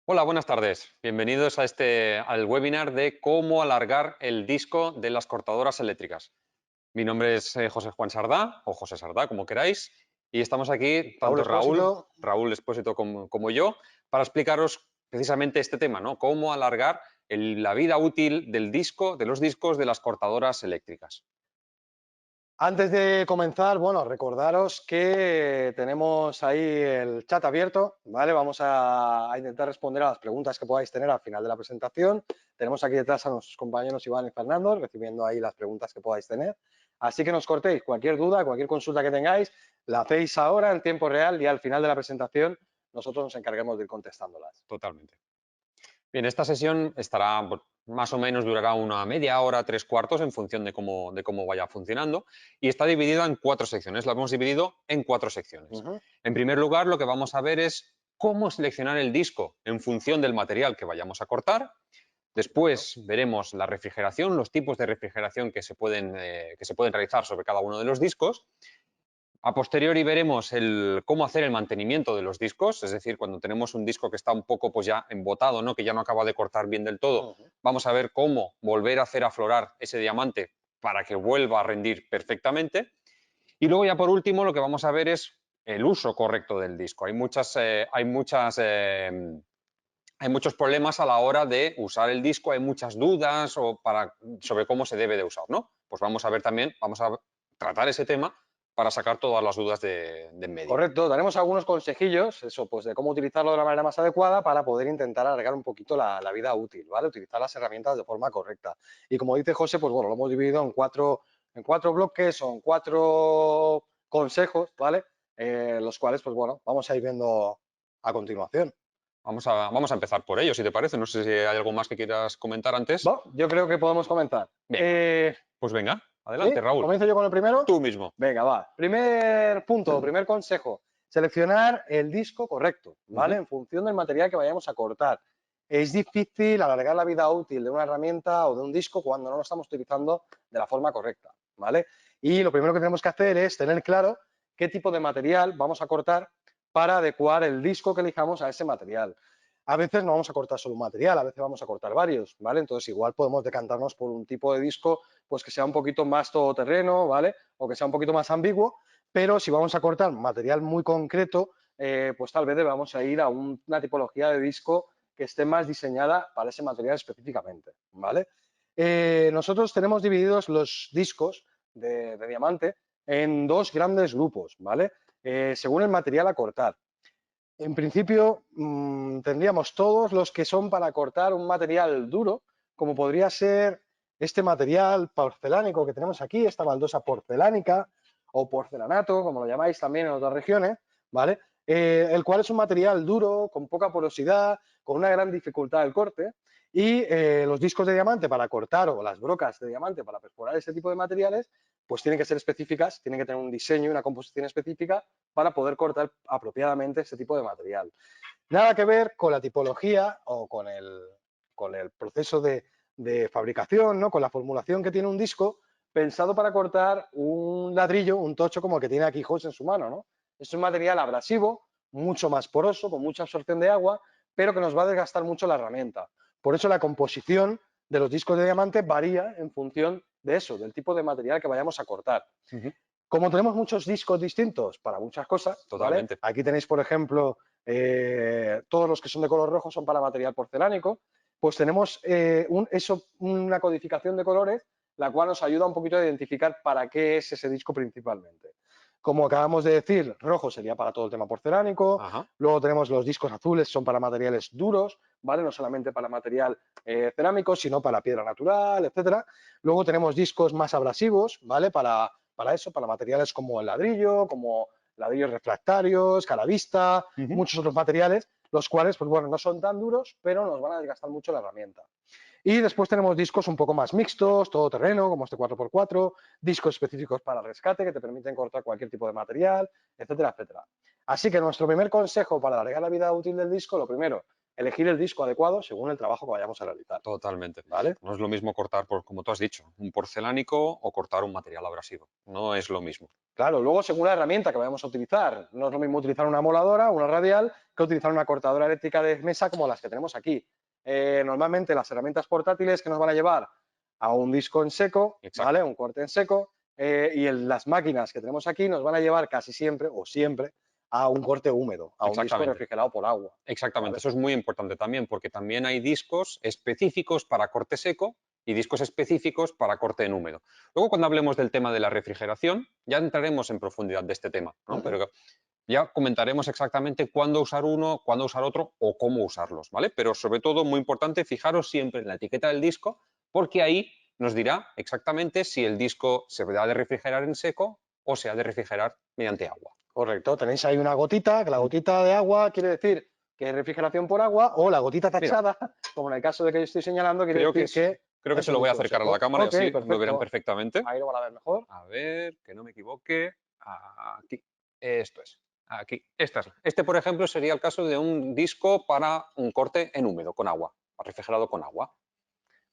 Hola, buenas tardes. Bienvenidos al webinar de cómo alargar el disco de las cortadoras eléctricas. Mi nombre es José Juan Sardá, o José Sardá, como queráis, y estamos aquí, Raúl tanto Expósito. Raúl Expósito como yo, para explicaros precisamente este tema, ¿no? Cómo alargar la vida útil del disco, de los discos de las cortadoras eléctricas. Antes de comenzar, bueno, recordaros que tenemos ahí el chat abierto, ¿vale? Vamos a intentar responder a las preguntas que podáis tener al final de la presentación. Tenemos aquí detrás a nuestros compañeros Iván y Fernando recibiendo ahí las preguntas que podáis tener. Así que no os cortéis, cualquier duda, cualquier consulta que tengáis, la hacéis ahora en tiempo real y al final de la presentación nosotros nos encarguemos de ir contestándolas. Totalmente. Bien, esta sesión estará, más o menos durará una media hora, tres cuartos, en función de cómo vaya funcionando, y está dividida en cuatro secciones. La hemos dividido en cuatro secciones. Ujú. En primer lugar, lo que vamos a ver es cómo seleccionar el disco en función del material que vayamos a cortar. Correcto. Después veremos la refrigeración, los tipos de refrigeración que se pueden realizar sobre cada uno de los discos. A posteriori veremos cómo hacer el mantenimiento de los discos, es decir, cuando tenemos un disco que está un poco pues ya embotado, ¿no? Que ya no acaba de cortar bien del todo, Ujú. vamos a ver cómo volver a hacer aflorar ese diamante para que vuelva a rendir perfectamente. Y luego ya por último lo que vamos a ver es el uso correcto del disco. Hay muchos problemas a la hora de usar el disco, hay muchas dudas sobre cómo se debe de usar, ¿no? Pues vamos a tratar ese tema para sacar todas las dudas de en medio. Correcto, daremos algunos consejillos, eso, pues de cómo utilizarlo de la manera más adecuada para poder intentar alargar un poquito la vida útil, ¿vale? Utilizar las herramientas de forma correcta. Y como dice José, pues bueno, lo hemos dividido en cuatro bloques o en cuatro consejos, ¿vale? Los cuales, pues bueno, vamos a ir viendo a continuación. Vamos a empezar por ello, si te parece. No sé si hay algo más que quieras comentar antes. Bueno, yo creo que podemos comenzar. Venga, pues venga, ¿Sí? adelante, Raúl. ¿Comienzo yo con el primero? Tú mismo. Venga, va. Primer punto, primer consejo. Seleccionar el disco correcto, ¿vale? Ujú. En función del material que vayamos a cortar. Es difícil alargar la vida útil de una herramienta o de un disco cuando no lo estamos utilizando de la forma correcta, ¿vale? Y lo primero que tenemos que hacer es tener claro qué tipo de material vamos a cortar para adecuar el disco que elijamos a ese material. A veces no vamos a cortar solo un material, a veces vamos a cortar varios, ¿vale? Entonces igual podemos decantarnos por un tipo de disco pues que sea un poquito más todoterreno, ¿vale? O que sea un poquito más ambiguo, pero si vamos a cortar material muy concreto, pues tal vez debamos a ir a una tipología de disco que esté más diseñada para ese material específicamente, ¿vale? Nosotros tenemos divididos los discos de diamante en dos grandes grupos, ¿vale? Según el material a cortar. En principio, tendríamos todos los que son para cortar un material duro, como podría ser este material porcelánico que tenemos aquí, esta baldosa porcelánica o porcelanato, como lo llamáis también en otras regiones, ¿vale? El cual es un material duro, con poca porosidad, con una gran dificultad del corte. Y los discos de diamante para cortar o las brocas de diamante para perforar ese tipo de materiales, pues tienen que ser específicas, tienen que tener un diseño y una composición específica para poder cortar apropiadamente este tipo de material. Nada que ver con la tipología o con el proceso de fabricación, ¿no? Con la formulación que tiene un disco pensado para cortar un ladrillo, un tocho como el que tiene aquí José en su mano, ¿no? Es un material abrasivo, mucho más poroso, con mucha absorción de agua, pero que nos va a desgastar mucho la herramienta. Por eso la composición de los discos de diamante varía en función de eso, del tipo de material que vayamos a cortar. Ujú. Como tenemos muchos discos distintos para muchas cosas, ¿vale? Totalmente. Aquí tenéis, por ejemplo, todos los que son de color rojo son para material porcelánico, pues tenemos una codificación de colores, la cual nos ayuda un poquito a identificar para qué es ese disco principalmente. Como acabamos de decir, rojo sería para todo el tema porcelánico, Ajá. luego tenemos los discos azules, son para materiales duros, ¿vale? No solamente para material cerámico, sino para piedra natural, etcétera. Luego tenemos discos más abrasivos, ¿vale? Para eso, para materiales como el ladrillo, como ladrillos refractarios, calavista, Ujú. muchos otros materiales, los cuales, pues bueno, no son tan duros, pero nos van a desgastar mucho la herramienta. Y después tenemos discos un poco más mixtos, todo terreno, como este 4x4, discos específicos para rescate que te permiten cortar cualquier tipo de material, etcétera, etcétera. Así que nuestro primer consejo para alargar la vida útil del disco, lo primero, elegir el disco adecuado según el trabajo que vayamos a realizar, Totalmente. ¿vale? No es lo mismo cortar, como tú has dicho, un porcelánico o cortar un material abrasivo. No es lo mismo. Claro, luego según la herramienta que vayamos a utilizar, no es lo mismo utilizar una moladora, una radial, que utilizar una cortadora eléctrica de mesa como las que tenemos aquí. Normalmente las herramientas portátiles que nos van a llevar a un disco en seco, ¿vale? Exacto. Un corte en seco, las máquinas que tenemos aquí nos van a llevar casi siempre o siempre a un corte húmedo, a un disco Exactamente. refrigerado por agua. Exactamente. ¿Vale? Eso es muy importante también, porque también hay discos específicos para corte seco y discos específicos para corte en húmedo. Luego, cuando hablemos del tema de la refrigeración, ya entraremos en profundidad de este tema, ¿no? Pero ya comentaremos exactamente cuándo usar uno, cuándo usar otro o cómo usarlos, ¿vale? Pero sobre todo, muy importante, fijaros siempre en la etiqueta del disco, porque ahí nos dirá exactamente si el disco se ha de refrigerar en seco o se ha de refrigerar mediante agua. Correcto, tenéis ahí una gotita, que la gotita de agua quiere decir que es refrigeración por agua, o la gotita Mira, tachada, como en el caso de que yo estoy señalando, quiere decir que creo que es se un lo voy a disco acercar a la seco. cámara y Ok, así lo verán perfecto. perfectamente. Ahí lo van a ver mejor. A ver, que no me equivoque. Aquí. Esto es. Aquí. Este, por ejemplo, sería el caso de un disco para un corte en húmedo, con agua, refrigerado con agua.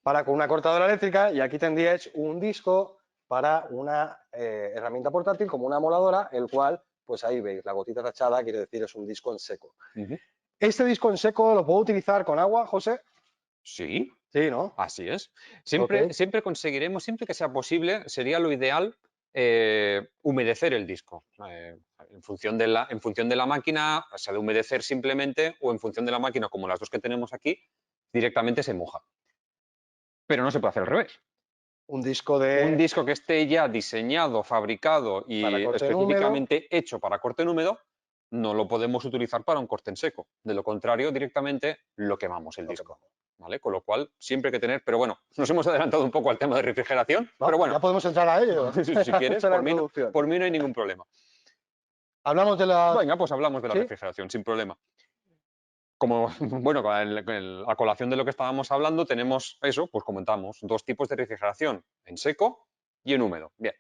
Para con una cortadora eléctrica, y aquí tendríais un disco para una herramienta portátil como una moladora, el cual, pues ahí veis, la gotita tachada quiere decir es un disco en seco. ¿Este disco en seco lo puedo utilizar con agua, José? Sí, Sí, ¿no? así es. Ok. Siempre conseguiremos, siempre que sea posible, sería lo ideal humedecer el disco. En función de la máquina, se ha de humedecer simplemente o en función de la máquina, como las dos que tenemos aquí, directamente se moja. Pero no se puede hacer al revés. Un disco Un disco que esté ya diseñado, fabricado para y corte en húmedo. específicamente hecho para corte en húmedo, no lo podemos utilizar para un corte en seco. De lo contrario, directamente lo quemamos el Ok, disco. ¿Vale? Con lo cual, siempre hay que tener, pero bueno, nos hemos adelantado un poco al tema de refrigeración, no, pero bueno, ya podemos entrar a ello. si quieres, Esa es la introducción. por mí no hay ningún problema. Hablamos de las... Venga, pues hablamos de la ¿Sí? refrigeración, sin problema. Como, bueno, a colación de lo que estábamos hablando, tenemos eso, pues comentamos, dos tipos de refrigeración, en seco y en húmedo. Bien,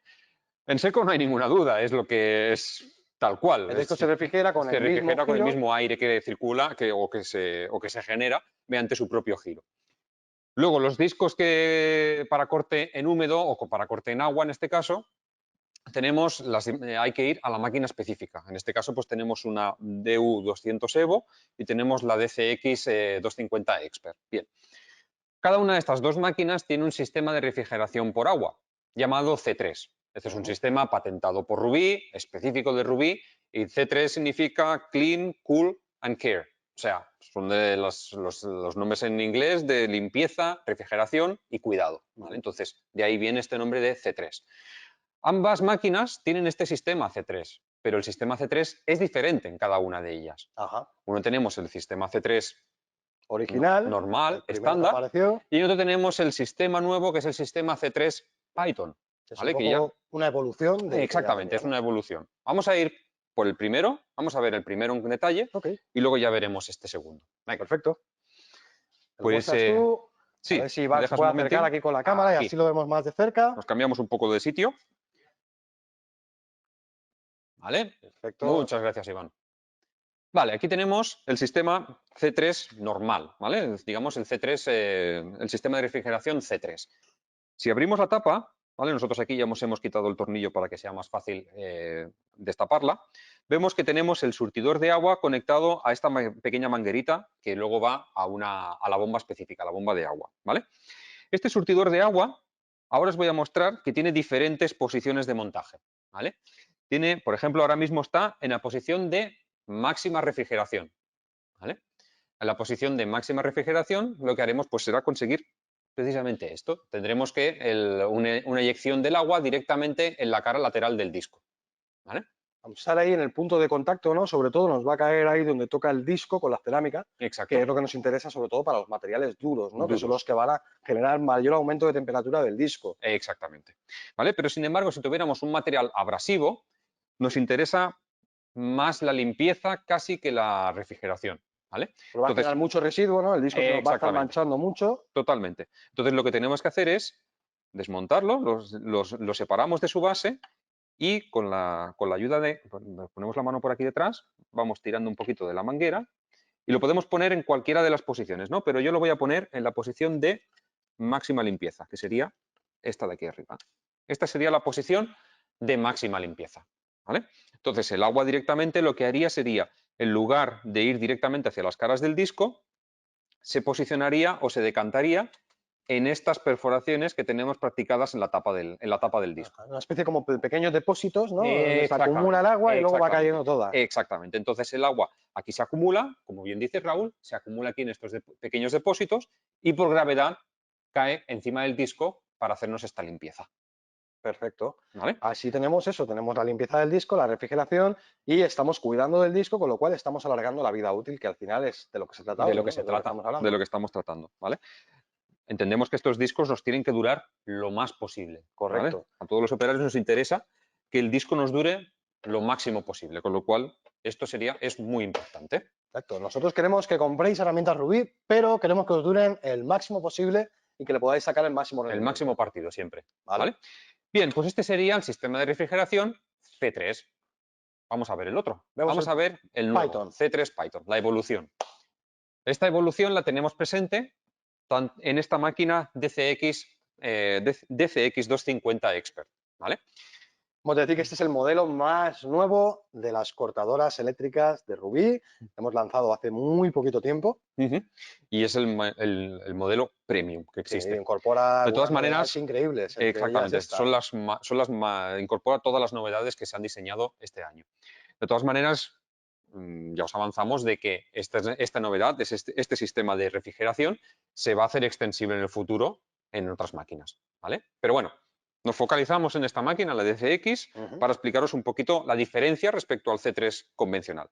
en seco no hay ninguna duda, es lo que es tal cual. El disco se refrigera con Se el mismo refrigera con el giro. mismo aire que circula o que se genera mediante su propio giro. Luego, los discos que para corte en húmedo o para corte en agua, en este caso, hay que ir a la máquina específica. En este caso, pues tenemos una DU200 Evo y tenemos la DCX 250 Expert. Bien. Cada una de estas dos máquinas tiene un sistema de refrigeración por agua llamado C3. Este es un sistema patentado por Rubí, específico de Rubí, y C3 significa Clean, Cool and Care. O sea, son de los nombres en inglés de limpieza, refrigeración y cuidado. ¿Vale? Entonces, de ahí viene este nombre de C3. Ambas máquinas tienen este sistema C3, pero el sistema C3 es diferente en cada una de ellas. Ajá. Uno tenemos el sistema C3 Original, normal, el primero que estándar, apareció. y otro tenemos el sistema nuevo que es el sistema C3 Python. Es un ¿Vale? Que ya, poco una evolución del que ya exactamente, venía, es ¿no? una evolución. Vamos a ir por el primero, vamos a ver el primero en detalle Ok, y luego ya veremos este segundo. Venga, perfecto. Te lo pues muestras tú. A sí, ver si me se dejas un puede acercar momentín. aquí con la cámara y Aquí, así lo vemos más de cerca. nos cambiamos un poco de sitio. ¿Vale? Perfecto. Muchas gracias, Iván. Vale, aquí tenemos el sistema C3 normal, ¿vale? Digamos el C3, el sistema de refrigeración C3. Si abrimos la tapa, ¿vale? Nosotros aquí ya hemos quitado el tornillo para que sea más fácil destaparla. Vemos que tenemos el surtidor de agua conectado a esta pequeña manguerita que luego va a la bomba específica, a la bomba de agua, ¿vale? Este surtidor de agua, ahora os voy a mostrar que tiene diferentes posiciones de montaje, ¿vale? Tiene, por ejemplo, ahora mismo está en la posición de máxima refrigeración, ¿vale? En la posición de máxima refrigeración, lo que haremos pues será conseguir precisamente esto. Tendremos que una eyección del agua directamente en la cara lateral del disco, ¿vale? Vamos a estar ahí en el punto de contacto, ¿no? Sobre todo nos va a caer ahí donde toca el disco con la cerámica, que Exacto. es lo que nos interesa sobre todo para los materiales duros, ¿no? Que son Duros. los que van a generar mayor aumento de temperatura del disco. Exactamente. ¿Vale? Pero sin embargo, si tuviéramos un material abrasivo, nos interesa más la limpieza casi que la refrigeración, ¿vale? Pero va a generar Entonces, mucho residuo, ¿no? El disco se nos va a estar exactamente, manchando mucho. totalmente. Entonces, lo que tenemos que hacer es desmontarlo, lo separamos de su base y con la ayuda de, ponemos la mano por aquí detrás, vamos tirando un poquito de la manguera Y lo podemos poner en cualquiera de las posiciones, ¿no? Pero yo lo voy a poner en la posición de máxima limpieza, que sería esta de aquí arriba. Esta sería la posición de máxima limpieza, ¿vale? Entonces, el agua directamente lo que haría sería, en lugar de ir directamente hacia las caras del disco, se posicionaría o se decantaría en estas perforaciones que tenemos practicadas en la tapa del disco. Una especie como de pequeños depósitos, ¿no? Donde se Exactamente, acumula el agua y luego va exactamente, cayendo toda. exactamente. Entonces el agua aquí se acumula, como bien dice Raúl, se acumula aquí en estos pequeños depósitos y por gravedad cae encima del disco para hacernos esta limpieza. Perfecto. ¿Vale? Así tenemos eso, tenemos la limpieza del disco, la refrigeración y estamos cuidando del disco, con lo cual estamos alargando la vida útil, que al final es de lo que se trata De hoy, lo ¿no? que se De lo que trata, estamos de lo hablando. que estamos tratando, ¿vale? Entendemos que estos discos nos tienen que durar lo más posible, ¿vale? Correcto. A todos los operarios nos interesa que el disco nos dure lo máximo posible, con lo cual esto es muy importante. Exacto. Nosotros queremos que compréis herramientas Rubí, pero queremos que os duren el máximo posible y que le podáis sacar el máximo El rendimiento. máximo partido siempre, ¿Vale? ¿vale? Bien, pues este sería el sistema de refrigeración C3. Vamos a ver el otro. Vamos a ver el nuevo, Python. C3 Python, la evolución. Esta evolución la tenemos presente en esta máquina DCX 250 Expert, ¿vale? Vamos a decir que este es el modelo más nuevo de las cortadoras eléctricas de Rubí. Hemos lanzado hace muy poquito tiempo. Y es el modelo premium que Sí, existe. incorpora De todas maneras, novedades increíbles. Entre ellas exactamente, esta. incorpora todas las novedades que se han diseñado este año. De todas maneras, ya os avanzamos de que esta novedad, este sistema de refrigeración, se va a hacer extensible en el futuro en otras máquinas, ¿vale? Pero bueno, nos focalizamos en esta máquina, la DCX, para explicaros un poquito la diferencia respecto al C3 convencional.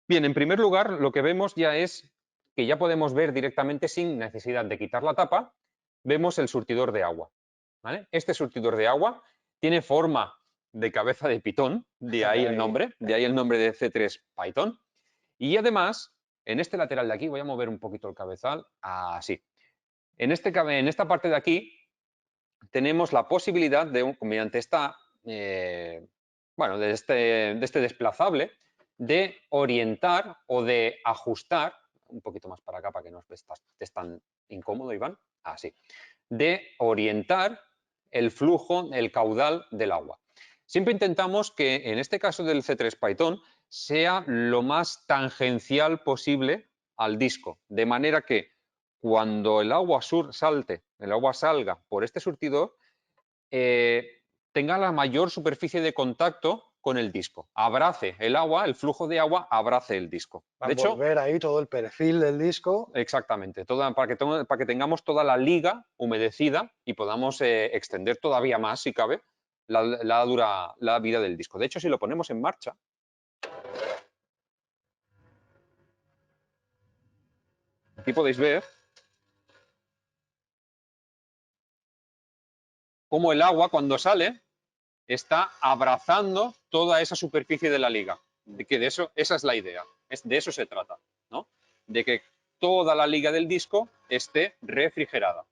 Bien, en primer lugar, lo que vemos ya es que ya podemos ver directamente sin necesidad de quitar la tapa, vemos el surtidor de agua, ¿vale? Este surtidor de agua tiene forma de cabeza de pitón, de ahí el nombre de C3 Python. Y además, en este lateral de aquí, voy a mover un poquito el cabezal, así. En esta parte de aquí tenemos la posibilidad de, mediante de este desplazable, de orientar o de ajustar, un poquito más para acá para que no estés tan incómodo, Iván, así, de orientar el flujo, el caudal del agua. Siempre intentamos que en este caso del C3 Python sea lo más tangencial posible al disco, de manera que cuando el agua salga por este surtidor, tenga la mayor superficie de contacto con el disco. Abrace el agua, el flujo de agua abrace el disco. Va a De hecho, envolver ahí todo el perfil del disco. exactamente, para que tengamos toda la liga humedecida y podamos extender todavía más, si cabe, la vida del disco. De hecho, si lo ponemos en marcha, aquí podéis ver cómo el agua, cuando sale, está abrazando toda esa superficie de la liga. Esa es la idea, de eso se trata, ¿no? De que toda la liga del disco esté refrigerada.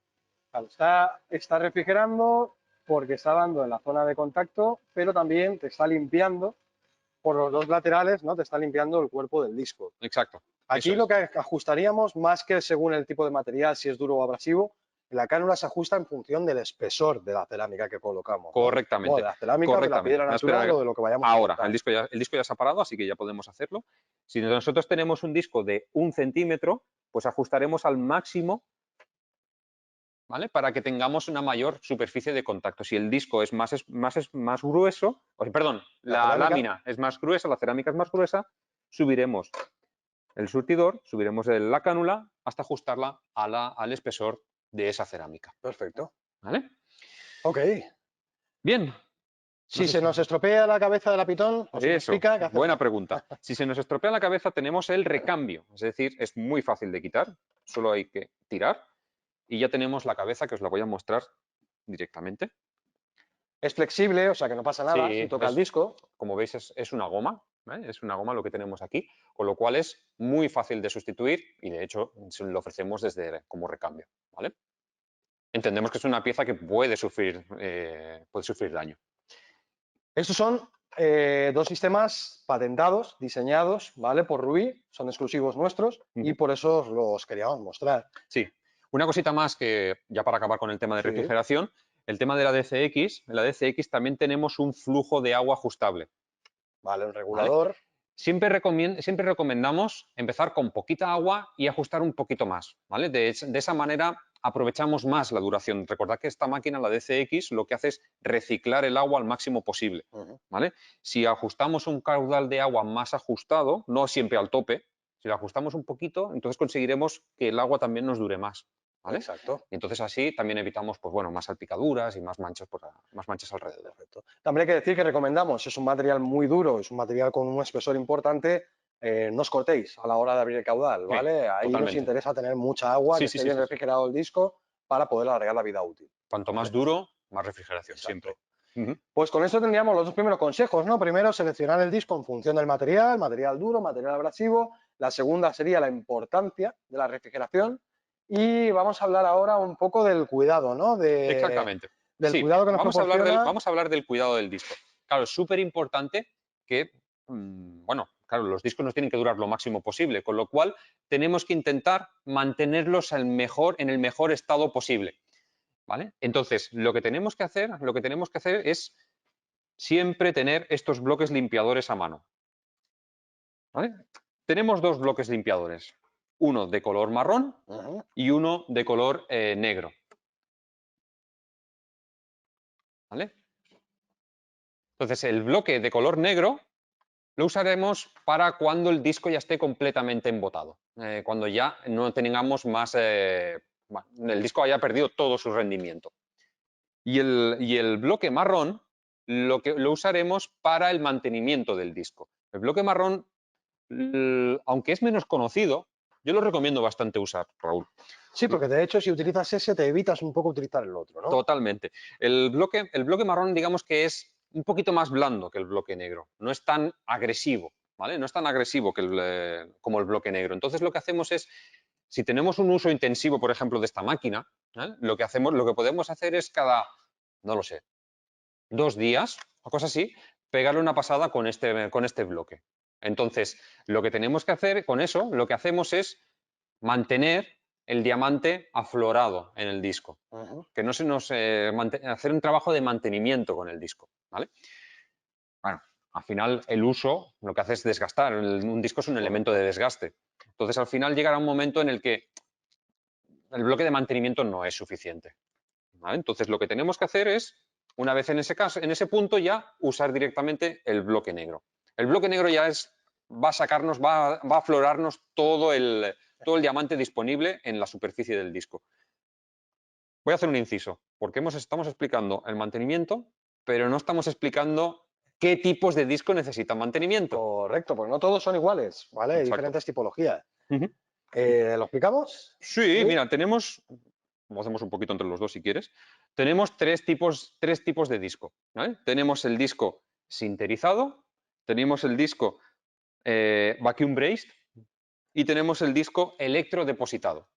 Está refrigerando porque está dando en la zona de contacto, pero también te está limpiando por los dos laterales, ¿no? Te está limpiando el cuerpo del disco. Exacto. Aquí lo que ajustaríamos, más que según el tipo de material, si es duro o abrasivo, la cánula se ajusta en función del espesor de la cerámica que colocamos, ¿no? Correctamente. O de la cerámica, o de la piedra natural o de lo que vayamos a Ahora, cortar. el disco ya se ha parado, así que ya podemos hacerlo. Si nosotros tenemos un disco de 1 centímetro, pues ajustaremos al máximo, ¿vale? Para que tengamos una mayor superficie de contacto. Si el disco es más grueso, perdón, la lámina es más gruesa, la cerámica es más gruesa, subiremos el surtidor, subiremos la cánula hasta ajustarla al espesor de esa cerámica. Perfecto. ¿Vale? Ok. Bien. Si se nos estropea la cabeza de la pitón, ¿os explica qué hacemos? Buena pregunta. Si se nos estropea la cabeza, tenemos el recambio. Es decir, es muy fácil de quitar, solo hay que tirar y ya tenemos la cabeza, que os la voy a mostrar directamente. Es flexible, o sea que no pasa nada si toca el disco. Como veis, es una goma, ¿vale? Es una goma lo que tenemos aquí, con lo cual es muy fácil de sustituir y de hecho lo ofrecemos como recambio, ¿vale? Entendemos que es una pieza que puede sufrir daño. Estos son dos sistemas patentados, diseñados, ¿vale? Por Ruby, son exclusivos nuestros y por eso os los queríamos mostrar. Sí. Una cosita más que, ya para acabar con el tema de Sí. refrigeración, el tema de la DCX. En la DCX también tenemos un flujo de agua ajustable. Vale, un regulador. Siempre recomendamos empezar con poquita agua y ajustar un poquito más, ¿vale? De esa manera aprovechamos más la duración. Recordad que esta máquina, la DCX, lo que hace es reciclar el agua al máximo posible, ¿vale? Si ajustamos un caudal de agua más ajustado, no siempre al tope, si lo ajustamos un poquito, entonces conseguiremos que el agua también nos dure más, ¿vale? Exacto. Y entonces así también evitamos, pues bueno, más salpicaduras y más manchas, más manchas alrededor. Perfecto. También hay que decir que recomendamos, es un material muy duro, es un material con un espesor importante, no os cortéis a la hora de abrir el caudal, ¿vale? Sí, Ahí nos totalmente. interesa tener mucha agua, que Sí, sí, esté sí, bien sí, sí. refrigerado el disco para poder alargar la vida útil. Cuanto más ¿Vale? duro, más refrigeración, Exacto. siempre. Pues con esto tendríamos los dos primeros consejos, ¿no? Primero, seleccionar el disco en función del material, material duro, material abrasivo. La segunda sería la importancia de la refrigeración. Y vamos a hablar ahora un poco del cuidado, ¿no? Exactamente. Del Sí, cuidado que nos proporciona. vamos a hablar del cuidado del disco. Claro, es súper importante que, bueno, claro, los discos nos tienen que durar lo máximo posible, con lo cual tenemos que intentar mantenerlos en el mejor estado posible, ¿vale? Entonces, lo que tenemos que hacer es siempre tener estos bloques limpiadores a mano, ¿vale? Tenemos dos bloques limpiadores, uno de color marrón y uno de color negro, ¿vale? Entonces, el bloque de color negro lo usaremos para cuando el disco ya esté completamente embotado, cuando ya no tengamos más, bueno, el disco haya perdido todo su rendimiento. Y el bloque marrón lo usaremos para el mantenimiento del disco. El bloque marrón, aunque es menos conocido, yo lo recomiendo bastante usar, Raúl. Sí, porque de hecho si utilizas ese te evitas un poco utilizar el otro, ¿no? Totalmente. El bloque marrón, digamos que es un poquito más blando que el bloque negro. No es tan agresivo, ¿vale? No es tan agresivo como el bloque negro. Entonces lo que hacemos es, si tenemos un uso intensivo, por ejemplo, de esta máquina, lo que podemos hacer es no lo sé, 2 días o cosas así, pegarle una pasada con este bloque. Entonces, lo que tenemos que hacer con eso, lo que hacemos es mantener el diamante aflorado en el disco. Que no se nos hacer un trabajo de mantenimiento con el disco, ¿vale? Bueno, al final el uso lo que hace es desgastar. Un disco es un elemento de desgaste. Entonces, al final llegará un momento en el que el bloque de mantenimiento no es suficiente, ¿vale? Entonces, lo que tenemos que hacer es, una vez en ese caso, en ese punto, ya usar directamente el bloque negro. El bloque negro ya va a aflorarnos todo el diamante disponible en la superficie del disco. Voy a hacer un inciso, porque estamos explicando el mantenimiento, pero no estamos explicando qué tipos de disco necesitan mantenimiento. Correcto, pues no todos son iguales, ¿vale? Hay Exacto. diferentes tipologías. Ujú. ¿Lo explicamos? Sí, mira, lo hacemos un poquito entre los dos si quieres. Tenemos tres tipos de disco, ¿vale? Tenemos el disco sinterizado, tenemos el disco vacuum braced y tenemos el disco electrodepositado,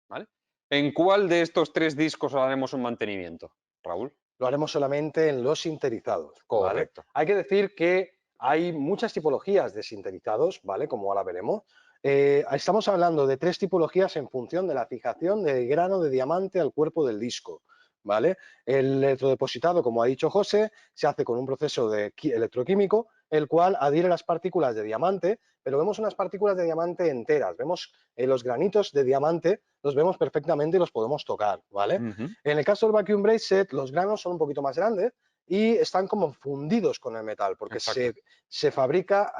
¿vale? ¿En cuál de estos tres discos haremos un mantenimiento, Raúl? Lo haremos solamente en los sinterizados, ¿vale? Correcto. Hay que decir que hay muchas tipologías de sinterizados, ¿vale? Como ahora veremos. Estamos hablando de tres tipologías en función de la fijación del grano de diamante al cuerpo del disco, ¿vale? El electrodepositado, como ha dicho José, se hace con un proceso electroquímico, el cual adhiere las partículas de diamante, pero vemos unas partículas de diamante enteras. Vemos los granitos de diamante, los vemos perfectamente y los podemos tocar, ¿vale? En el caso del vacuum braced, los granos son un poquito más grandes y están como fundidos con el metal, porque se fabrica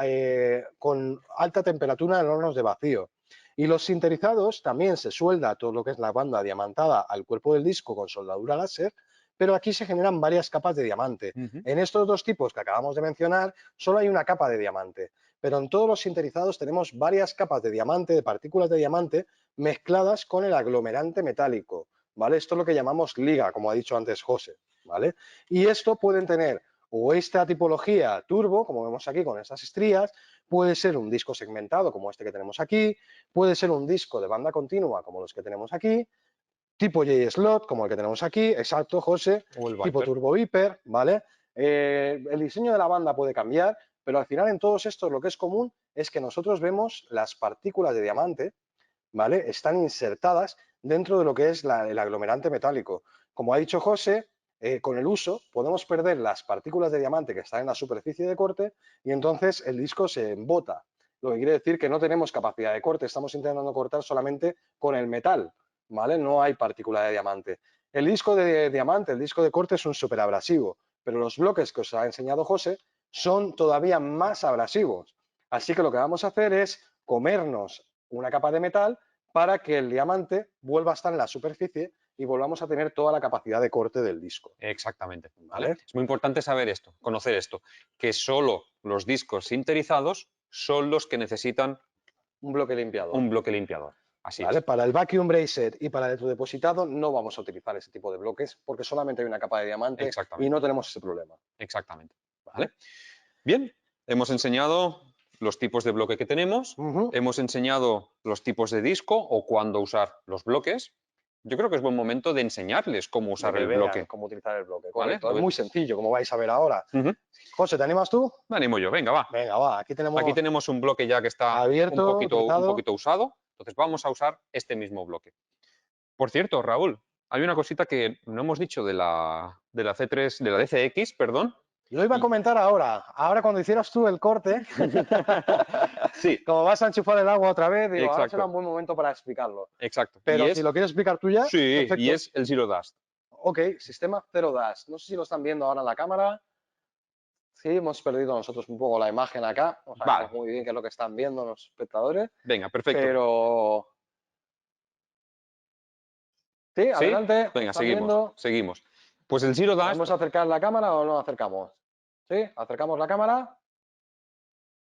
con alta temperatura en hornos de vacío. Y los sinterizados también se suelda todo lo que es la banda diamantada al cuerpo del disco con soldadura láser, pero aquí se generan varias capas de diamante. En estos dos tipos que acabamos de mencionar, solo hay una capa de diamante, pero en todos los sinterizados tenemos varias capas de diamante, de partículas de diamante, mezcladas con el aglomerante metálico, ¿vale? Esto es lo que llamamos liga, como ha dicho antes José, ¿vale? Y esto pueden tener o esta tipología turbo, como vemos aquí con estas estrías, puede ser un disco segmentado como este que tenemos aquí, puede ser un disco de banda continua como los que tenemos aquí, tipo J-Slot como el que tenemos aquí, exacto, José, O el tipo Viper. Turbo Viper, ¿vale? El diseño de la banda puede cambiar, pero al final en todos estos lo que es común es que nosotros vemos las partículas de diamante, ¿vale? Están insertadas dentro de lo que es el aglomerante metálico. Como ha dicho José, con el uso podemos perder las partículas de diamante que están en la superficie de corte y entonces el disco se embota. Lo que quiere decir que no tenemos capacidad de corte, estamos intentando cortar solamente con el metal, ¿vale? No hay partícula de diamante. El disco de diamante, el disco de corte es un superabrasivo, pero los bloques que os ha enseñado José son todavía más abrasivos. Así que lo que vamos a hacer es comernos una capa de metal para que el diamante vuelva a estar en la superficie y volvamos a tener toda la capacidad de corte del disco. Exactamente. ¿Vale? ¿Vale? Es muy importante saber esto, conocer esto, que solo los discos sinterizados son los que necesitan Un bloque limpiador. un bloque limpiador. Así ¿Vale? es. Para el vacuum bracer y para el electrodepositado no vamos a utilizar ese tipo de bloques porque solamente hay una capa de diamante y Exactamente. no tenemos ese problema. Exactamente. ¿Vale? Bien, hemos enseñado los tipos de bloque que tenemos, Ujú. hemos enseñado los tipos de disco o cuándo usar los bloques. Yo creo que es buen momento de enseñarles cómo De usar que el vean bloque. cómo utilizar el bloque. ¿Vale? Correcto. Es muy sencillo, como vais a ver ahora. Ujú. José, ¿te animas tú? Me animo yo, venga, va. Venga, va. Aquí Aquí tenemos tenemos un bloque ya que está abierto, un utilizado. poquito usado, entonces vamos a usar este mismo bloque. Por cierto, Raúl, hay una cosita que no hemos dicho de la C3, de la DCX, perdón. Lo iba a Y- comentar ahora. Ahora cuando hicieras tú el corte, Sí, como vas a enchufar el agua otra vez, digo, ahora será exacto, un buen momento para explicarlo. exacto. Y Pero si es, lo quieres explicar tú ya, sí, y perfecto. es el Zero Dust. Ok, sistema Zero Dust. No sé si lo están viendo ahora en la cámara. Sí, hemos perdido nosotros un poco la imagen acá. No Vale, sabemos muy bien qué es lo que están viendo los espectadores. venga, perfecto. Pero sí, ¿Sí? adelante, lo Venga, están seguimos, viendo. seguimos. Pues el Zero Dust, ¿Podemos acercar la cámara o no acercamos? Sí, acercamos la cámara.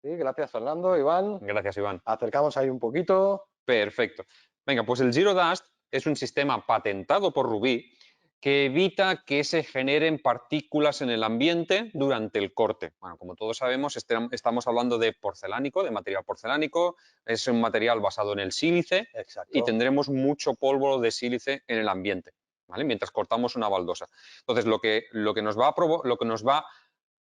Sí, gracias Fernando, Iván. gracias Iván. Acercamos ahí un poquito. Perfecto. Venga, pues el Zero Dust es un sistema patentado por Rubí que evita que se generen partículas en el ambiente durante el corte. Bueno, como todos sabemos, estamos hablando de porcelánico, de material porcelánico, es un material basado en el sílice y Exacto. tendremos mucho polvo de sílice en el ambiente, ¿vale? Mientras cortamos una baldosa. Entonces, lo que nos va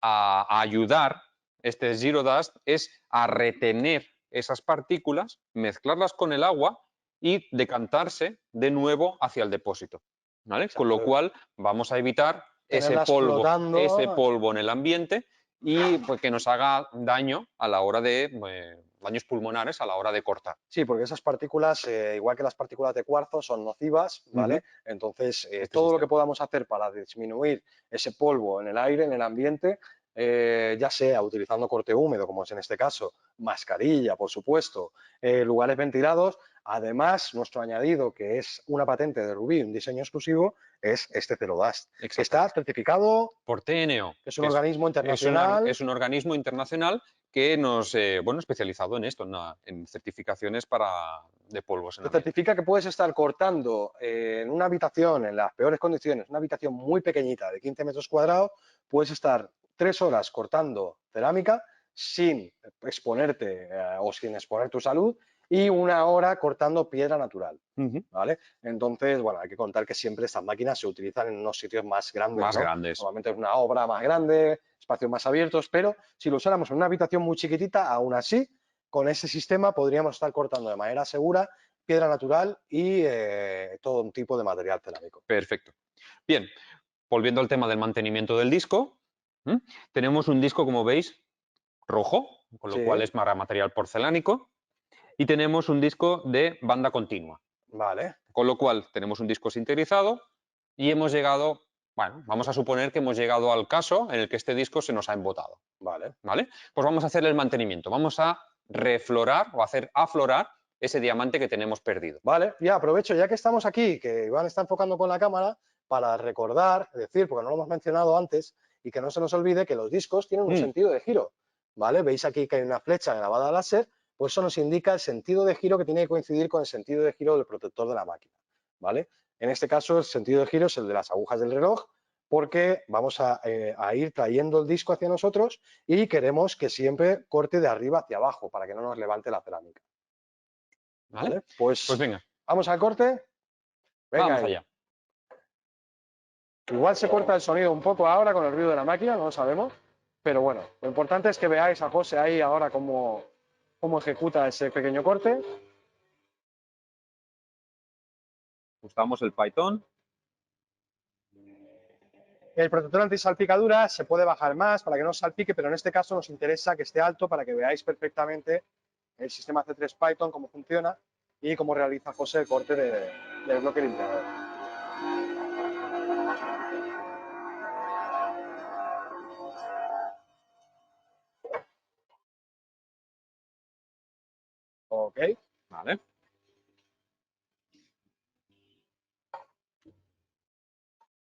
a ayudar este Zero Dust es a retener esas partículas, mezclarlas con el agua y decantarse de nuevo hacia el depósito. ¿Vale? Con lo Exacto. cual vamos a evitar Tenerlas ese flotando. polvo en el ambiente y pues, que nos haga daño a la hora de daños pulmonares a la hora de cortar. Sí, porque esas partículas, igual que las partículas de cuarzo, son nocivas, ¿vale? Entonces, Este todo lo que sistema. podamos hacer para disminuir ese polvo en el aire, en el ambiente, ya sea utilizando corte húmedo, como es en este caso, mascarilla, por supuesto, lugares ventilados. Además, nuestro añadido, que es una patente de Rubí, un diseño exclusivo, es este Zero Dust, que está certificado, Por TNO, que es un que organismo internacional. es un organismo internacional que nos, bueno, especializado en esto, en certificaciones de polvos en Te ambiente. certifica que puedes estar cortando en una habitación, en las peores condiciones, una habitación muy pequeñita de 15 metros cuadrados, puedes estar 3 horas cortando cerámica sin exponerte o sin exponer tu salud y 1 hora cortando piedra natural. ¿Vale? Entonces, bueno, hay que contar que siempre estas máquinas se utilizan en unos sitios más grandes, Más ¿no? grandes. Normalmente es una obra más grande, espacios más abiertos, pero si lo usáramos en una habitación muy chiquitita, aún así, con ese sistema podríamos estar cortando de manera segura piedra natural y todo un tipo de material cerámico. Perfecto. Bien, volviendo al tema del mantenimiento del disco, ¿m? Tenemos un disco, como veis, rojo, con lo Sí, cual es material porcelánico, y tenemos un disco de banda continua, vale, con lo cual tenemos un disco sinterizado y hemos llegado, bueno, vamos a suponer que hemos llegado al caso en el que este disco se nos ha embotado, vale. ¿vale? Pues vamos a hacerle el mantenimiento, vamos a reflorar o hacer aflorar ese diamante que tenemos perdido. Vale, ya aprovecho, ya que estamos aquí, que Iván está enfocando con la cámara, para recordar, es decir, porque no lo hemos mencionado antes, y que no se nos olvide que los discos tienen un sentido de giro, ¿vale? Veis aquí que hay una flecha grabada a láser, pues eso nos indica el sentido de giro que tiene que coincidir con el sentido de giro del protector de la máquina, ¿vale? En este caso, el sentido de giro es el de las agujas del reloj, porque vamos a ir trayendo el disco hacia nosotros y queremos que siempre corte de arriba hacia abajo, para que no nos levante la cerámica. ¿Vale? ¿Vale? Pues Pues venga, vamos al corte. Venga vamos ahí. allá. Igual se corta el sonido un poco ahora con el ruido de la máquina, no lo sabemos, pero bueno, lo importante es que veáis a José ahí ahora cómo ejecuta ese pequeño corte. Ajustamos el Python. El protector antisalpicadura se puede bajar más para que no salpique, pero en este caso nos interesa que esté alto para que veáis perfectamente el sistema C3 Python, cómo funciona y cómo realiza José el corte del bloque limpiador. Ok. Vale.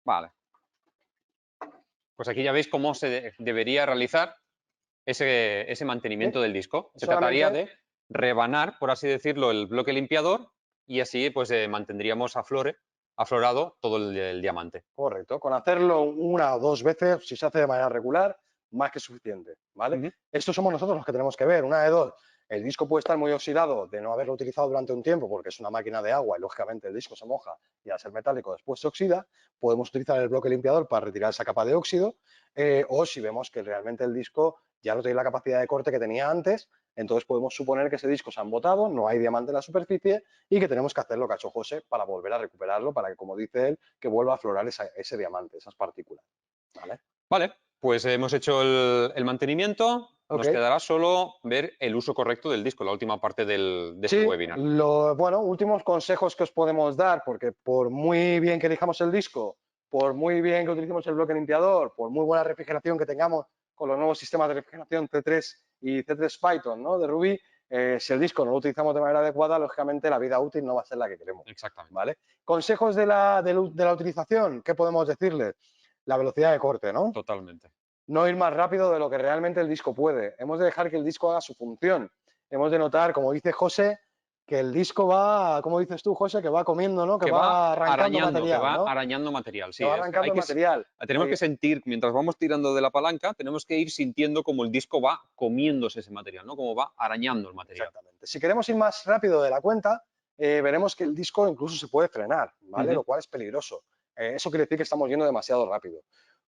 Vale. Pues aquí ya veis cómo se debería realizar ese mantenimiento del disco. Se trataría de rebanar, por así decirlo, el bloque limpiador y así pues mantendríamos aflorado todo el diamante. Correcto. Con hacerlo una o dos veces, si se hace de manera regular, más que suficiente, ¿vale? Esto somos nosotros los que tenemos que ver. Una de dos, el disco puede estar muy oxidado de no haberlo utilizado durante un tiempo porque es una máquina de agua y lógicamente el disco se moja y al ser metálico después se oxida. Podemos utilizar el bloque limpiador para retirar esa capa de óxido o si vemos que realmente el disco ya no tiene la capacidad de corte que tenía antes, entonces podemos suponer que ese disco se ha embotado, no hay diamante en la superficie y que tenemos que hacer lo que ha hecho José para volver a recuperarlo, para que, como dice él, que vuelva a aflorar ese diamante, esas partículas. ¿Vale? Vale, pues hemos hecho el mantenimiento. Nos quedará solo ver el uso correcto del disco, la última parte de este webinar. Bueno, últimos consejos que os podemos dar, porque por muy bien que elijamos el disco, por muy bien que utilicemos el bloque limpiador, por muy buena refrigeración que tengamos con los nuevos sistemas de refrigeración C3 y C3 Python, ¿no?, de Ruby, si el disco no lo utilizamos de manera adecuada, lógicamente la vida útil no va a ser la que queremos. Exactamente. ¿Vale? Consejos de la utilización, ¿qué podemos decirles? La velocidad de corte, ¿no? Totalmente. No ir más rápido de lo que realmente el disco puede. Hemos de dejar que el disco haga su función. Hemos de notar, como dice José, que el disco va, como dices tú, José, que va comiendo, ¿no? Que va arrancando material, que va ¿no? arañando material, sí. Que va arrancando material. Tenemos que sentir, mientras vamos tirando de la palanca, tenemos que ir sintiendo cómo el disco va comiéndose ese material, ¿no? Cómo va arañando el material. Exactamente. Si queremos ir más rápido de la cuenta, veremos que el disco incluso se puede frenar, ¿vale? Lo cual es peligroso. Eso quiere decir que estamos yendo demasiado rápido.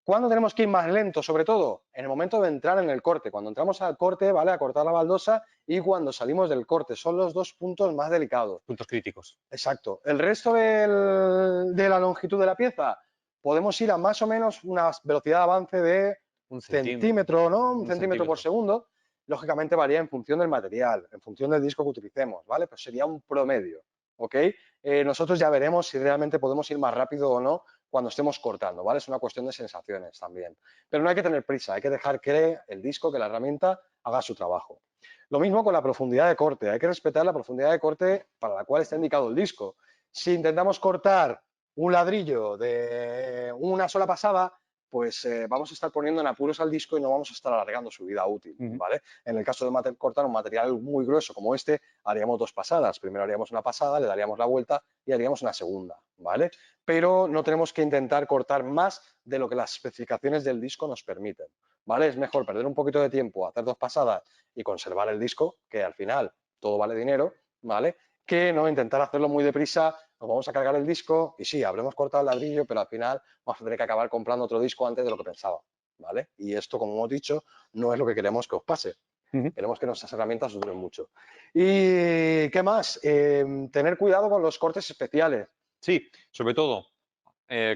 ¿Cuándo tenemos que ir más lento, sobre todo? En el momento de entrar en el corte. Cuando entramos al corte, ¿vale?, a cortar la baldosa, y cuando salimos del corte. Son los dos puntos más delicados. Puntos críticos. Exacto. El resto de la longitud de la pieza, podemos ir a más o menos una velocidad de avance de un centímetro, ¿no? Un centímetro por segundo. Lógicamente varía en función del material, en función del disco que utilicemos, ¿vale? Pues sería un promedio, ¿ok? Nosotros ya veremos si realmente podemos ir más rápido o no cuando estemos cortando, ¿vale? Es una cuestión de sensaciones también. Pero no hay que tener prisa, hay que dejar que el disco, que la herramienta, haga su trabajo. Lo mismo con la profundidad de corte, hay que respetar la profundidad de corte para la cual está indicado el disco. Si intentamos cortar un ladrillo de una sola pasada, pues vamos a estar poniendo en apuros al disco y no vamos a estar alargando su vida útil, ¿vale? En el caso de cortar un material muy grueso como este, haríamos dos pasadas. Primero haríamos una pasada, le daríamos la vuelta y haríamos una segunda, ¿vale? Pero no tenemos que intentar cortar más de lo que las especificaciones del disco nos permiten, ¿vale? Es mejor perder un poquito de tiempo, hacer dos pasadas y conservar el disco, que al final todo vale dinero, ¿vale?, que no intentar hacerlo muy deprisa. Nos vamos a cargar el disco y sí, habremos cortado el ladrillo, pero al final vamos a tener que acabar comprando otro disco antes de lo que pensaba, ¿vale? Y esto, como hemos dicho, no es lo que queremos que os pase. Queremos que nuestras herramientas os duren mucho. ¿Y qué más? Tener cuidado con los cortes especiales. Sí, sobre todo,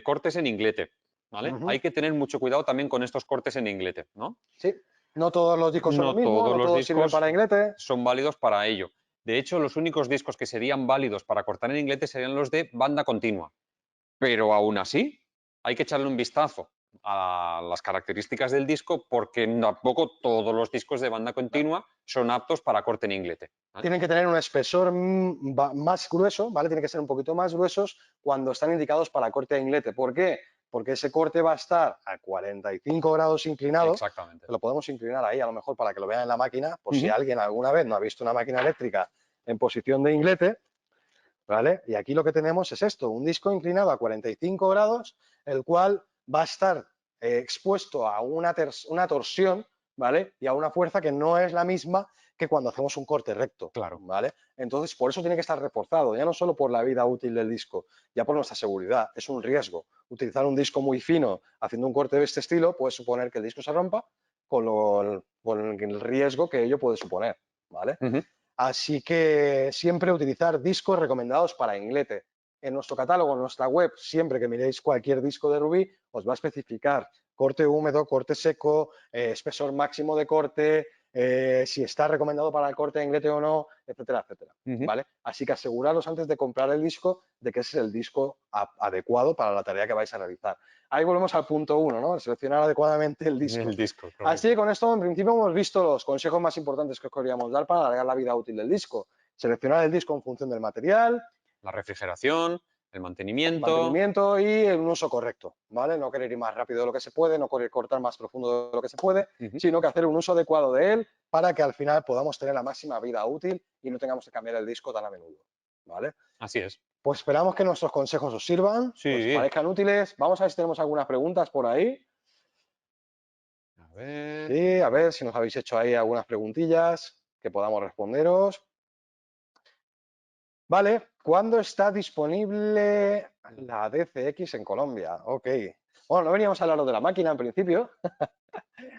cortes en inglete, ¿vale? Hay que tener mucho cuidado también con estos cortes en inglete, ¿no? Sí, no todos los discos son lo mismo, no todos sirven para inglete. Son válidos para ello. De hecho, los únicos discos que serían válidos para cortar en inglete serían los de banda continua. Pero aún así, hay que echarle un vistazo a las características del disco porque tampoco todos los discos de banda continua son aptos para corte en inglete, ¿vale? Tienen que tener un espesor más grueso, ¿vale? Tienen que ser un poquito más gruesos cuando están indicados para corte en inglete. ¿Por qué? Porque ese corte va a estar a 45 grados inclinado. Exactamente. Lo podemos inclinar ahí, a lo mejor, para que lo vean en la máquina, por si alguien alguna vez no ha visto una máquina eléctrica en posición de inglete, ¿vale? Y aquí lo que tenemos es esto, un disco inclinado a 45 grados, el cual va a estar expuesto a una torsión, ¿vale?, y a una fuerza que no es la misma que cuando hacemos un corte recto. Claro. ¿Vale? Entonces, por eso tiene que estar reforzado, ya no solo por la vida útil del disco, ya por nuestra seguridad. Es un riesgo. Utilizar un disco muy fino haciendo un corte de este estilo puede suponer que el disco se rompa con el riesgo que ello puede suponer. ¿Vale? Ujú. Así que siempre utilizar discos recomendados para inglete. En nuestro catálogo, en nuestra web, siempre que miréis cualquier disco de Rubí, os va a especificar corte húmedo, corte seco, espesor máximo de corte, si está recomendado para el corte de inglete o no, etcétera, etcétera. Ujú. ¿Vale? Así que aseguraros antes de comprar el disco de que ese es el disco adecuado para la tarea que vais a realizar. Ahí volvemos al punto 1, ¿no? Seleccionar adecuadamente el disco. El disco, Así correcto. que con esto, en principio, hemos visto los consejos más importantes que os queríamos dar para alargar la vida útil del disco. Seleccionar el disco en función del material, La refrigeración, el mantenimiento. mantenimiento y el uso correcto, ¿vale? No querer ir más rápido de lo que se puede, no querer cortar más profundo de lo que se puede, Ujú. sino que hacer un uso adecuado de él para que al final podamos tener la máxima vida útil y no tengamos que cambiar el disco tan a menudo, ¿vale? Así es. Pues esperamos que nuestros consejos os sirvan, os Sí. parezcan útiles. Vamos a ver si tenemos algunas preguntas por ahí. A ver. Sí, a ver si nos habéis hecho ahí algunas preguntillas que podamos responderos. Vale, ¿cuándo está disponible la DCX en Colombia? Ok. Bueno, no veníamos a hablaros de la máquina en principio,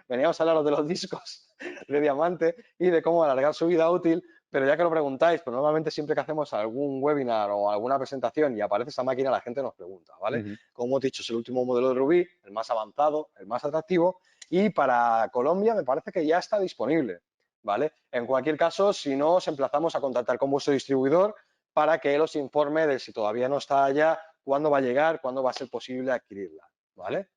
veníamos a hablaros de los discos de diamante y de cómo alargar su vida útil, pero ya que lo preguntáis, pues normalmente siempre que hacemos algún webinar o alguna presentación y aparece esa máquina, la gente nos pregunta, ¿vale? Ujú. Como hemos dicho, es el último modelo de Rubí, el más avanzado, el más atractivo, y para Colombia me parece que ya está disponible, ¿vale? En cualquier caso, si no, os emplazamos a contactar con vuestro distribuidor para que él os informe de si todavía no está allá, cuándo va a llegar, cuándo va a ser posible adquirirla, ¿vale?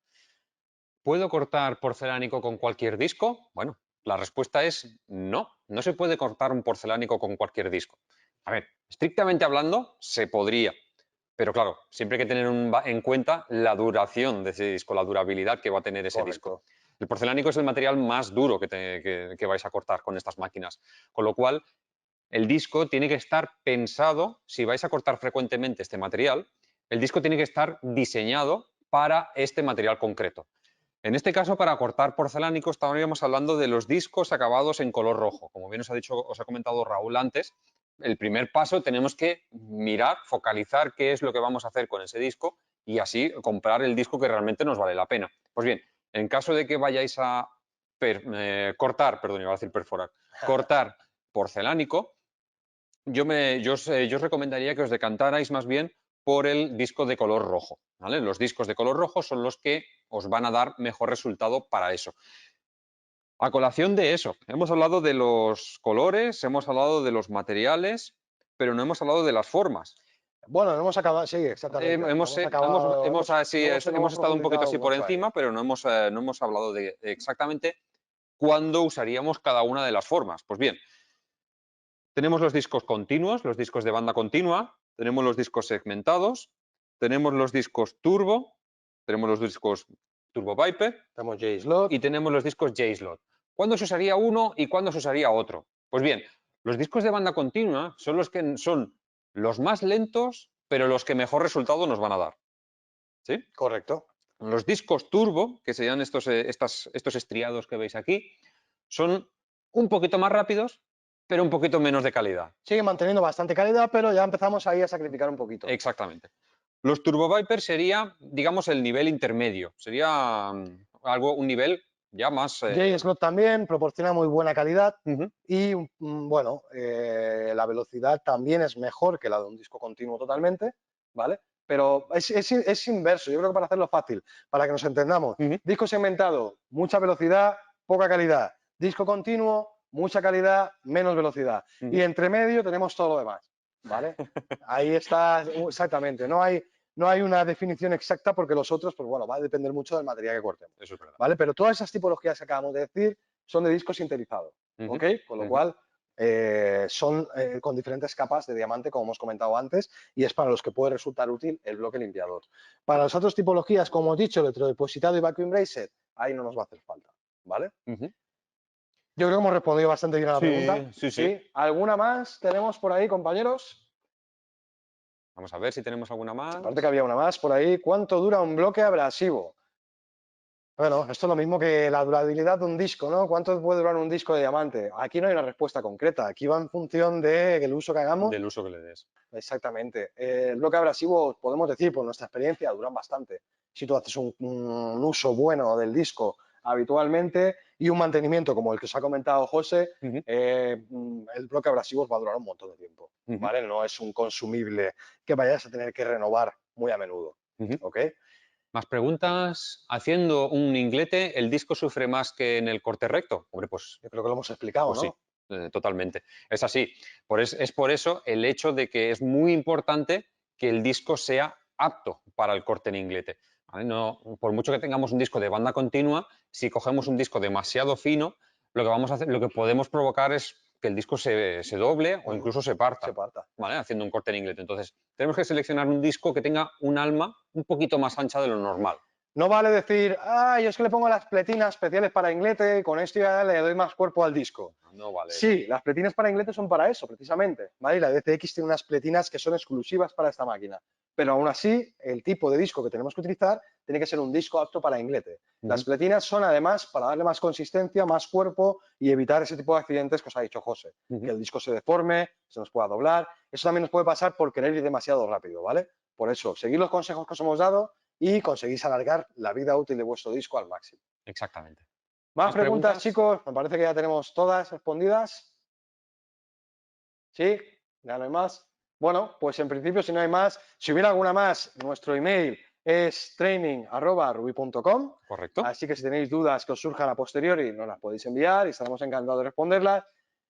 ¿Puedo cortar porcelánico con cualquier disco? Bueno, la respuesta es no. No se puede cortar un porcelánico con cualquier disco. A ver, estrictamente hablando, se podría. Pero claro, siempre hay que tener en cuenta la duración de ese disco, la durabilidad que va a tener ese disco. Correcto. El porcelánico es el material más duro que vais a cortar con estas máquinas. Con lo cual, el disco tiene que estar pensado, si vais a cortar frecuentemente este material, el disco tiene que estar diseñado para este material concreto. En este caso, para cortar porcelánico, estaríamos hablando de los discos acabados en color rojo. Como bien os ha dicho, os ha comentado Raúl antes, el primer paso tenemos que mirar, focalizar qué es lo que vamos a hacer con ese disco y así comprar el disco que realmente nos vale la pena. Pues bien, en caso de que vayáis a cortar, perdón, iba a decir perforar, cortar porcelánico, yo os recomendaría que os decantarais más bien por el disco de color rojo, ¿vale? Los discos de color rojo son los que os van a dar mejor resultado para eso. A colación de eso, hemos hablado de los colores, hemos hablado de los materiales, pero no hemos hablado de las formas. Bueno, no hemos acabado, sí, exactamente. No hemos acabado, no Hemos hemos estado un poquito profundizado así por mucho ahí. encima, pero no hemos hablado de exactamente cuándo usaríamos cada una de las formas. Pues bien, tenemos los discos continuos, los discos de banda continua, tenemos los discos segmentados, tenemos los discos turbo, tenemos los discos Turbo Viper Tenemos J-Slot. y tenemos los discos J-Slot. ¿Cuándo se usaría uno y cuándo se usaría otro? Pues bien, los discos de banda continua son los que son los más lentos, pero los que mejor resultado nos van a dar. ¿Sí? Correcto. Los discos turbo, que serían estos estriados que veis aquí, son un poquito más rápidos, pero un poquito menos de calidad. Sigue manteniendo bastante calidad, pero ya empezamos ahí a sacrificar un poquito. Exactamente. Los Turbo Viper sería, digamos, el nivel intermedio. Sería un nivel ya más. J-Slot también proporciona muy buena calidad Ujú. y, bueno, la velocidad también es mejor que la de un disco continuo totalmente, ¿vale? Pero es inverso, yo creo que para hacerlo fácil, para que nos entendamos. Ujú. Disco segmentado, mucha velocidad, poca calidad. Disco continuo, mucha calidad, menos velocidad. Y Ujú. entre medio tenemos todo lo demás, ¿vale? Ahí está, exactamente. No hay una definición exacta porque los otros, pues bueno, va a depender mucho del material que cortemos. Eso es verdad. ¿Vale? Pero todas esas tipologías que acabamos de decir son de disco sinterizado, Ujú. ¿ok? Con lo Ujú. cual son con diferentes capas de diamante, como hemos comentado antes, y es para los que puede resultar útil el bloque limpiador. Para las otras tipologías, como hemos dicho, electrodepositado y vacuum bracer, ahí no nos va a hacer falta, ¿vale? Ujú. Yo creo que hemos respondido bastante bien a la pregunta. Sí, sí, sí. ¿Sí? ¿Alguna más tenemos por ahí, compañeros? Vamos a ver si tenemos alguna más. Aparte que había una más por ahí. ¿Cuánto dura un bloque abrasivo? Bueno, esto es lo mismo que la durabilidad de un disco, ¿no? ¿Cuánto puede durar un disco de diamante? Aquí no hay una respuesta concreta, aquí va en función del uso que hagamos. Del uso que le des. Exactamente. El bloque abrasivo, podemos decir, por nuestra experiencia, duran bastante. Si tú haces un uso bueno del disco habitualmente y un mantenimiento como el que os ha comentado José, Ujú, el bloque abrasivo os va a durar un montón de tiempo, ujú, ¿vale? No es un consumible que vayas a tener que renovar muy a menudo, ujú. ¿ok? Más preguntas. Haciendo un inglete, ¿el disco sufre más que en el corte recto? Hombre, pues, Yo creo que lo hemos explicado, pues sí, ¿no? totalmente. Es así. Es por eso el hecho de que es muy importante que el disco sea apto para el corte en inglete. ¿Vale? No, por mucho que tengamos un disco de banda continua, si cogemos un disco demasiado fino, lo que vamos a hacer, lo que podemos provocar es que el disco se doble o Ujú. incluso se Se parta, parta. ¿vale? Haciendo un corte en inglete. Entonces, tenemos que seleccionar un disco que tenga un alma un poquito más ancha de lo normal. No vale decir, ah, yo es que le pongo las pletinas especiales para inglete y con esto ya le doy más cuerpo al disco. No vale eso. Sí, las pletinas para inglete son para eso, precisamente, ¿vale? Y la DCX tiene unas pletinas que son exclusivas para esta máquina. Pero aún así, el tipo de disco que tenemos que utilizar tiene que ser un disco apto para inglete. Las Ujú, pletinas son además para darle más consistencia, más cuerpo y evitar ese tipo de accidentes que os ha dicho José. Que ujú. el disco se deforme, se nos pueda doblar. Eso también nos puede pasar por querer ir demasiado rápido, ¿vale? Por eso, seguid los consejos que os hemos dado y conseguís alargar la vida útil de vuestro disco al máximo. Exactamente. ¿Más ¿Más preguntas, preguntas? chicos? Me parece que ya tenemos todas respondidas. ¿Sí? ¿Ya no hay más? Bueno, pues en principio, si no hay más, si hubiera alguna más, nuestro email es training@ruby.com. Correcto. Así que si tenéis dudas que os surjan a posteriori, nos las podéis enviar y estaremos encantados de responderlas.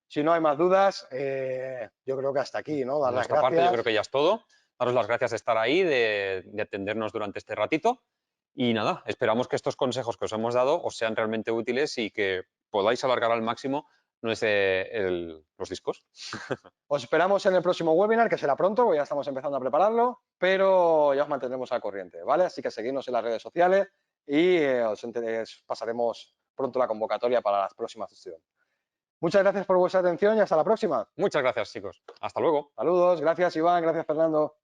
Si no hay más dudas, yo creo que hasta aquí, ¿no? De Dar las nuestra parte, yo creo gracias. que ya es todo. Daros las gracias de estar ahí, de atendernos durante este ratito. Y nada, esperamos que estos consejos que os hemos dado os sean realmente útiles y que podáis alargar al máximo los discos. Os esperamos en el próximo webinar, que será pronto, porque ya estamos empezando a prepararlo, pero ya os mantendremos al corriente, ¿vale? Así que seguidnos en las redes sociales y pasaremos pronto la convocatoria para las próximas sesiones. Muchas gracias por vuestra atención y hasta la próxima. Muchas gracias, chicos. Hasta luego. Saludos, gracias Iván, gracias Fernando.